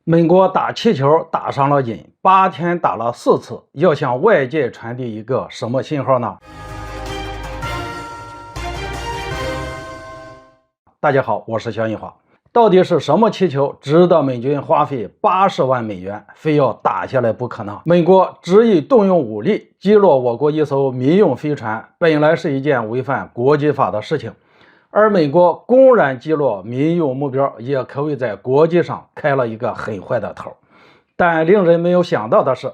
美国打气球打上了瘾，8天打了4次，要向外界传递一个什么信号呢？大家好，我是肖一华。到底是什么气球值得美军花费80万美元，非要打下来不可呢？美国执意动用武力击落我国一艘民用飞船，本来是一件违反国际法的事情。而美国公然击落民用目标，也可谓在国际上开了一个很坏的头。但令人没有想到的是，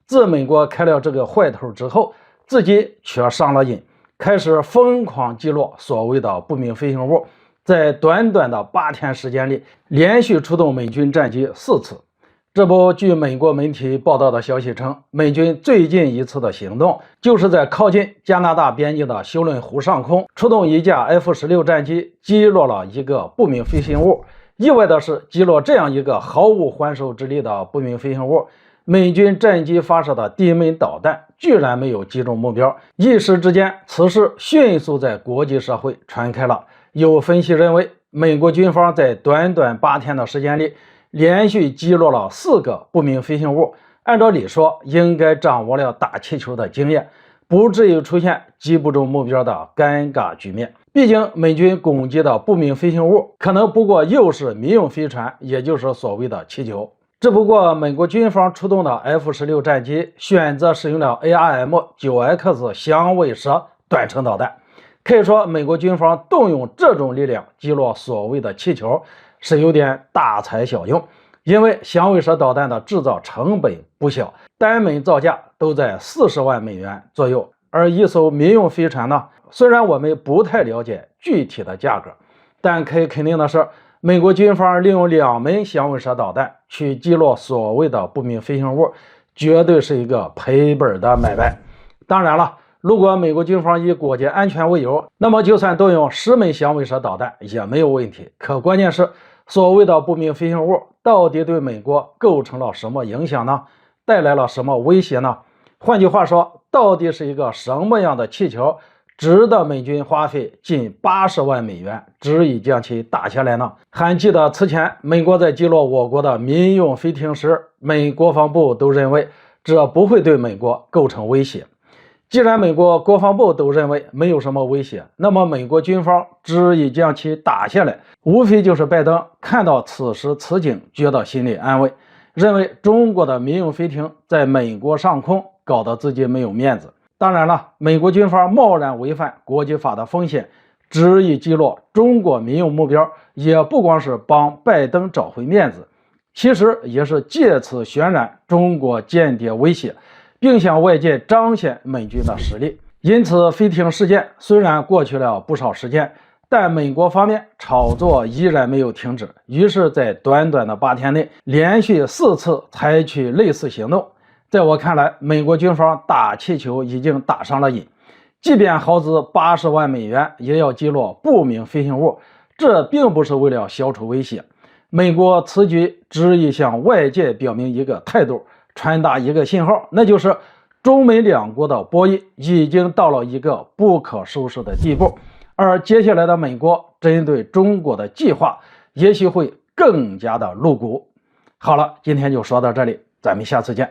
自美国开了这个坏头之后，自己却上了瘾，开始疯狂击落所谓的不明飞行物。在短短的8天时间里，连续出动美军战机4次。这不，据美国媒体报道的消息称，美军最近一次的行动就是在靠近加拿大边境的休伦湖上空出动一架 F-16战机，击落了一个不明飞行物。意外的是，击落这样一个毫无还手之力的不明飞行物，美军战机发射的地面导弹居然没有击中目标。一时之间，此事迅速在国际社会传开了。有分析认为，美国军方在短短8天的时间里连续击落了4个不明飞行物，按照理说应该掌握了打气球的经验，不至于出现击不中目标的尴尬局面。毕竟美军攻击的不明飞行物可能不过又是民用飞船，也就是所谓的气球。只不过美国军方出动的 F-16战机选择使用了 ARM9X 响尾蛇短程导弹，可以说美国军方动用这种力量击落所谓的气球是有点大材小用。因为响尾蛇导弹的制造成本不小，单门造价都在40万美元左右。而一艘民用飞船呢，虽然我们不太了解具体的价格，但可以肯定的是，美国军方利用2枚响尾蛇导弹去击落所谓的不明飞行物，绝对是一个赔本的买卖。当然了，如果美国军方以国家安全为由，那么就算动用10枚响尾蛇导弹也没有问题。可关键是，所谓的不明飞行物到底对美国构成了什么影响呢？带来了什么威胁呢？换句话说，到底是一个什么样的气球值得美军花费近80万美元执意将其打下来呢？还记得此前美国在击落我国的民用飞艇时，美国防部都认为这不会对美国构成威胁。既然美国国防部都认为没有什么威胁，那么美国军方执意将其打下来，无非就是拜登看到此时此景觉得心里安慰，认为中国的民用飞艇在美国上空搞得自己没有面子。当然了，美国军方贸然违反国际法的风险，执意击落中国民用目标，也不光是帮拜登找回面子，其实也是借此渲染中国间谍威胁，并向外界彰显美军的实力。因此，飞艇事件虽然过去了不少时间，但美国方面炒作依然没有停止。于是，在短短的8天内，连续4次采取类似行动。在我看来，美国军方打气球已经打上了瘾，即便耗资80万美元，也要击落不明飞行物。这并不是为了消除威胁，美国此举执意向外界表明一个态度，传达一个信号，那就是中美两国的博弈已经到了一个不可收拾的地步，而接下来的美国针对中国的计划也许会更加的露骨。好了，今天就说到这里，咱们下次见。